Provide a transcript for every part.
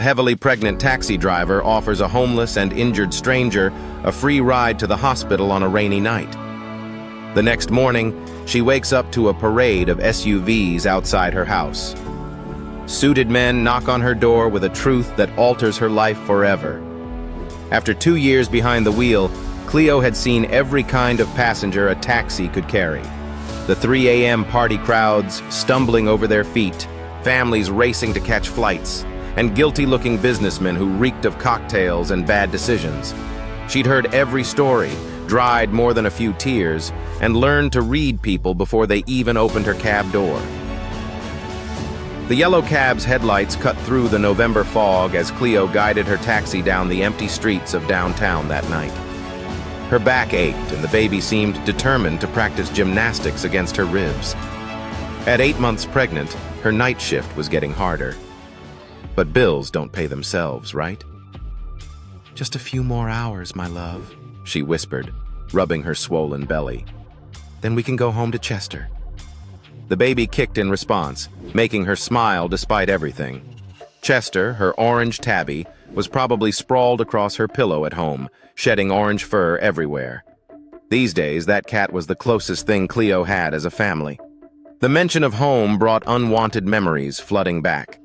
heavily pregnant taxi driver offers a homeless and injured stranger a free ride to the hospital on a rainy night. The next morning, she wakes up to a parade of SUVs outside her house. Suited men knock on her door with a truth that alters her life forever. After 2 years behind the wheel, Cleo had seen every kind of passenger a taxi could carry. The 3 a.m. party crowds stumbling over their feet, families racing to catch flights, and guilty-looking businessmen who reeked of cocktails and bad decisions. She'd heard every story, dried more than a few tears, and learned to read people before they even opened her cab door. The yellow cab's headlights cut through the November fog as Cleo guided her taxi down the empty streets of downtown that night. Her back ached and the baby seemed determined to practice gymnastics against her ribs. At 8 months pregnant, her night shift was getting harder. But bills don't pay themselves, right? "Just a few more hours, my love," she whispered, rubbing her swollen belly. "Then we can go home to Chester." The baby kicked in response, making her smile despite everything. Chester, her orange tabby, was probably sprawled across her pillow at home, shedding orange fur everywhere. These days, that cat was the closest thing Cleo had as a family. The mention of home brought unwanted memories flooding back.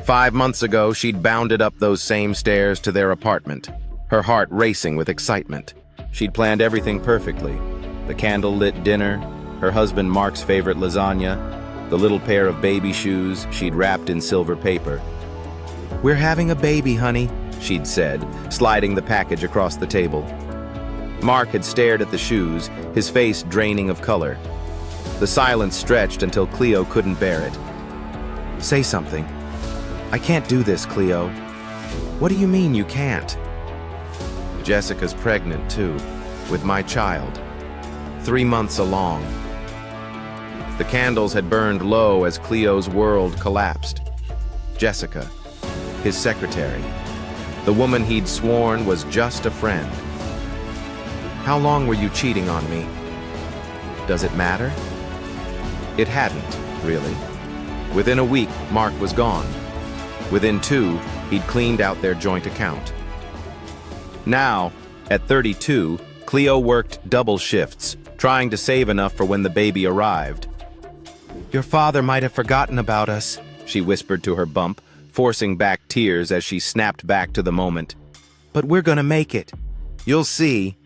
5 months ago, she'd bounded up those same stairs to their apartment, her heart racing with excitement. She'd planned everything perfectly. The candle-lit dinner, her husband Mark's favorite lasagna, the little pair of baby shoes she'd wrapped in silver paper. "We're having a baby, honey," she'd said, sliding the package across the table. Mark had stared at the shoes, his face draining of color. The silence stretched until Cleo couldn't bear it. "Say something. I can't do this, Cleo." "What do you mean you can't?" "Jessica's pregnant, too, with my child. 3 months along." The candles had burned low as Cleo's world collapsed. Jessica, his secretary, the woman he'd sworn was just a friend. "How long were you cheating on me?" "Does it matter?" It hadn't, really. Within a week, Mark was gone. Within 2, he'd cleaned out their joint account. Now, at 32, Cleo worked double shifts, trying to save enough for when the baby arrived. "Your father might have forgotten about us," she whispered to her bump, forcing back tears as she snapped back to the moment. "But we're gonna make it. You'll see."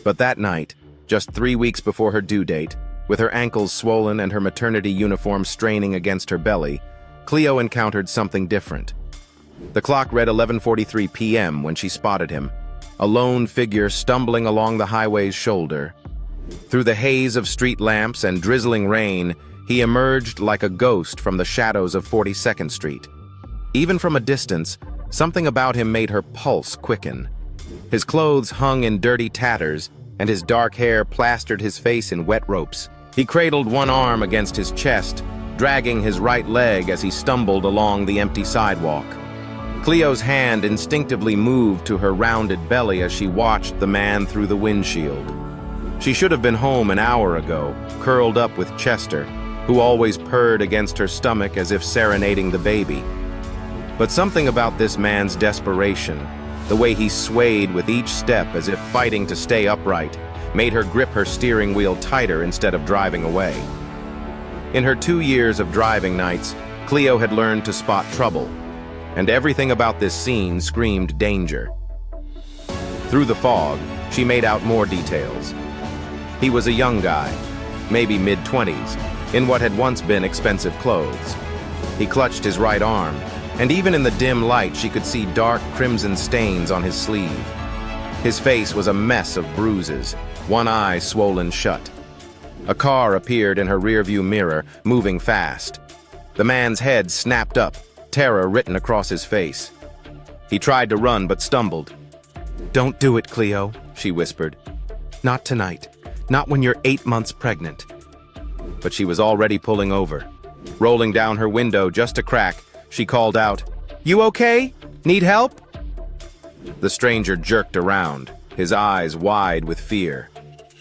But that night, just 3 weeks before her due date, with her ankles swollen and her maternity uniform straining against her belly, Cleo encountered something different. The clock read 11:43 p.m. when she spotted him, a lone figure stumbling along the highway's shoulder. Through the haze of street lamps and drizzling rain, he emerged like a ghost from the shadows of 42nd Street. Even from a distance, something about him made her pulse quicken. His clothes hung in dirty tatters, and his dark hair plastered his face in wet ropes. He cradled one arm against his chest, dragging his right leg as he stumbled along the empty sidewalk. Cleo's hand instinctively moved to her rounded belly as she watched the man through the windshield. She should have been home an hour ago, curled up with Chester, who always purred against her stomach as if serenading the baby. But something about this man's desperation, the way he swayed with each step as if fighting to stay upright, made her grip her steering wheel tighter instead of driving away. In her 2 years of driving nights, Cleo had learned to spot trouble, and everything about this scene screamed danger. Through the fog, she made out more details. He was a young guy, maybe mid-20s, in what had once been expensive clothes. He clutched his right arm, and even in the dim light she could see dark crimson stains on his sleeve. His face was a mess of bruises, one eye swollen shut. A car appeared in her rearview mirror, moving fast. The man's head snapped up, terror written across his face. He tried to run but stumbled. "Don't do it, Cleo," she whispered. "Not tonight. Not when you're 8 months pregnant." But she was already pulling over. Rolling down her window just a crack, she called out, "You okay? Need help?" The stranger jerked around, his eyes wide with fear.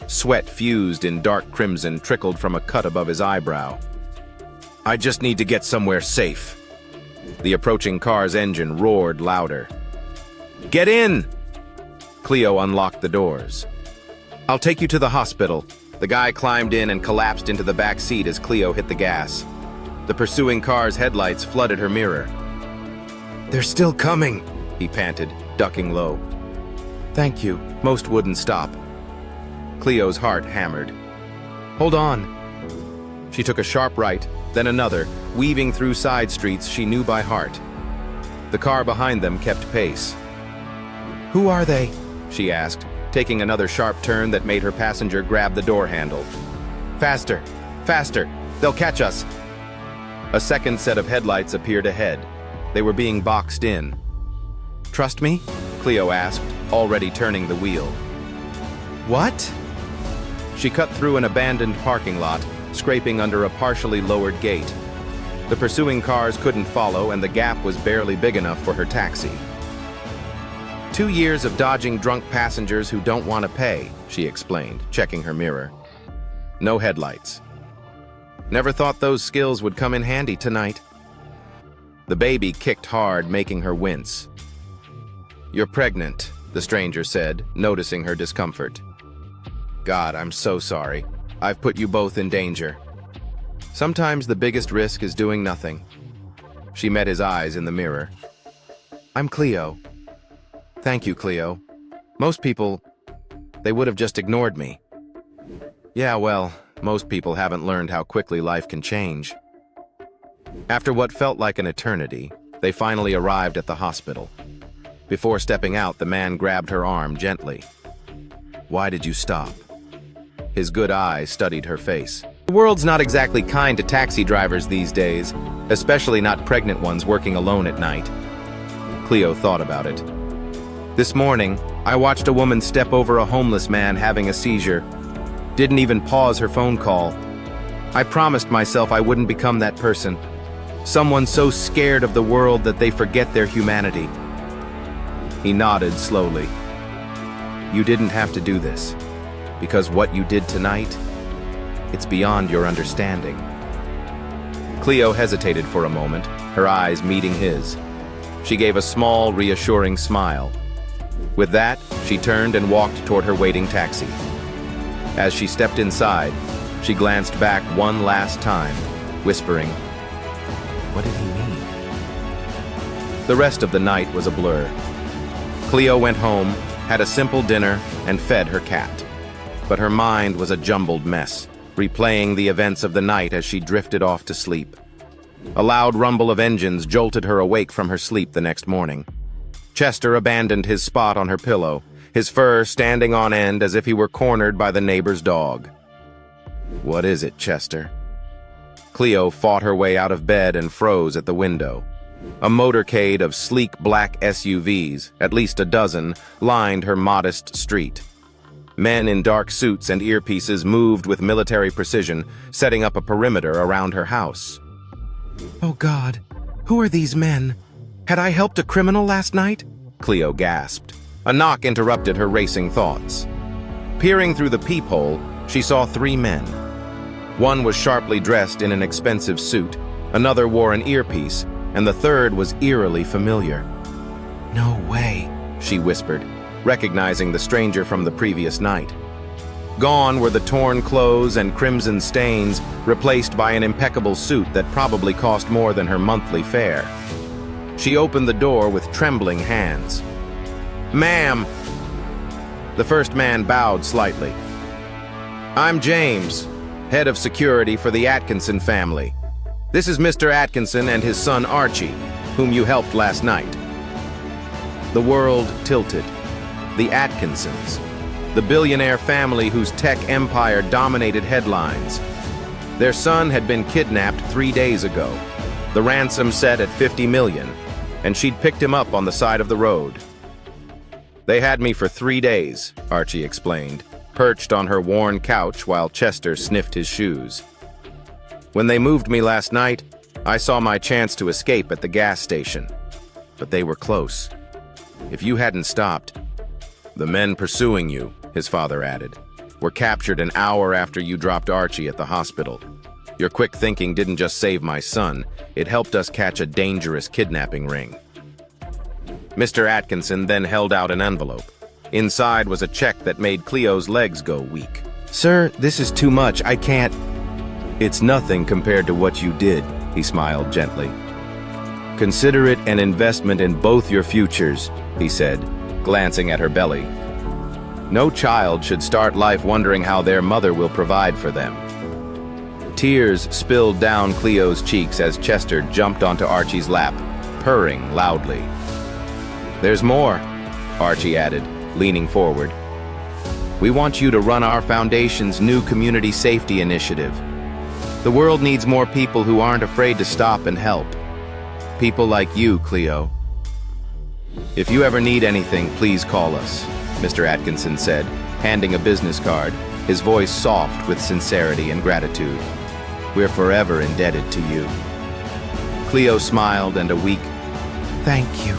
Sweat fused in dark crimson trickled from a cut above his eyebrow. "I just need to get somewhere safe." The approaching car's engine roared louder. "Get in!" Cleo unlocked the doors. "I'll take you to the hospital." The guy climbed in and collapsed into the back seat as Cleo hit the gas. The pursuing car's headlights flooded her mirror. "They're still coming," he panted, ducking low. "Thank you." Most wouldn't stop. Cleo's heart hammered. "Hold on." She took a sharp right, then another, weaving through side streets she knew by heart. The car behind them kept pace. "Who are they?" she asked, taking another sharp turn that made her passenger grab the door handle. "Faster! Faster! They'll catch us!" A second set of headlights appeared ahead. They were being boxed in. "Trust me?" Cleo asked, already turning the wheel. "What?" She cut through an abandoned parking lot, scraping under a partially lowered gate. The pursuing cars couldn't follow, and the gap was barely big enough for her taxi. 2 years of dodging drunk passengers who don't want to pay, she explained, checking her mirror. No headlights. Never thought those skills would come in handy tonight. The baby kicked hard, making her wince. "You're pregnant," the stranger said, noticing her discomfort. "God, I'm so sorry. I've put you both in danger." Sometimes the biggest risk is doing nothing. She met his eyes in the mirror. "I'm Cleo." "Thank you, Cleo. Most people, they would have just ignored me." "Yeah, well, most people haven't learned how quickly life can change." After what felt like an eternity, they finally arrived at the hospital. Before stepping out, the man grabbed her arm gently. "Why did you stop?" His good eye studied her face. The world's not exactly kind to taxi drivers these days, especially not pregnant ones working alone at night. Cleo thought about it. "This morning, I watched a woman step over a homeless man having a seizure. Didn't even pause her phone call. I promised myself I wouldn't become that person. Someone so scared of the world that they forget their humanity." He nodded slowly. "You didn't have to do this, because what you did tonight, it's beyond your understanding." Cleo hesitated for a moment, her eyes meeting his. She gave a small, reassuring smile. With that, she turned and walked toward her waiting taxi. As she stepped inside, she glanced back one last time, whispering, "What did he mean?" The rest of the night was a blur. Cleo went home, had a simple dinner, and fed her cat. But her mind was a jumbled mess, replaying the events of the night as she drifted off to sleep. A loud rumble of engines jolted her awake from her sleep the next morning. Chester abandoned his spot on her pillow, his fur standing on end as if he were cornered by the neighbor's dog. "What is it, Chester?" Cleo fought her way out of bed and froze at the window. A motorcade of sleek black SUVs, at least a dozen, lined her modest street. Men in dark suits and earpieces moved with military precision, setting up a perimeter around her house. "Oh God, who are these men? Had I helped a criminal last night?" Cleo gasped. A knock interrupted her racing thoughts. Peering through the peephole, she saw 3 men. One was sharply dressed in an expensive suit, another wore an earpiece, and the third was eerily familiar. "No way," she whispered, recognizing the stranger from the previous night. Gone were the torn clothes and crimson stains, replaced by an impeccable suit that probably cost more than her monthly fare. She opened the door with trembling hands. "Ma'am!" The first man bowed slightly. "I'm James, head of security for the Atkinson family. This is Mr. Atkinson and his son Archie, whom you helped last night." The world tilted. The Atkinsons, the billionaire family whose tech empire dominated headlines. Their son had been kidnapped 3 days ago, the ransom set at $50 million, and she'd picked him up on the side of the road. "They had me for 3 days," Archie explained, perched on her worn couch while Chester sniffed his shoes. "When they moved me last night, I saw my chance to escape at the gas station. But they were close. If you hadn't stopped..." "The men pursuing you," his father added, "were captured an hour after you dropped Archie at the hospital. Your quick thinking didn't just save my son, it helped us catch a dangerous kidnapping ring. Mr. Atkinson then held out an envelope. Inside was a check that made Cleo's legs go weak. "Sir, this is too much. I can't." "It's nothing compared to what you did," he smiled gently. "Consider it an investment in both your futures," he said, glancing at her belly. "No child should start life wondering how their mother will provide for them." Tears spilled down Cleo's cheeks as Chester jumped onto Archie's lap, purring loudly. "There's more," Archie added, leaning forward. "We want you to run our foundation's new community safety initiative. The world needs more people who aren't afraid to stop and help. People like you, Cleo. If you ever need anything, please call us," Mr. Atkinson said, handing a business card, his voice soft with sincerity and gratitude. "We're forever indebted to you." Cleo smiled, and a weak "Thank you"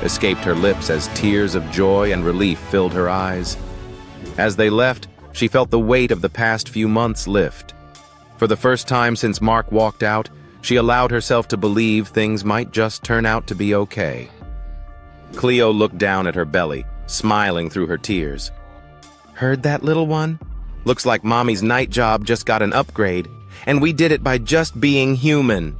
escaped her lips as tears of joy and relief filled her eyes. As they left, she felt the weight of the past few months lift. For the first time since Mark walked out, she allowed herself to believe things might just turn out to be okay. Cleo looked down at her belly, smiling through her tears. "Heard that, little one? Looks like Mommy's night job just got an upgrade, and we did it by just being human."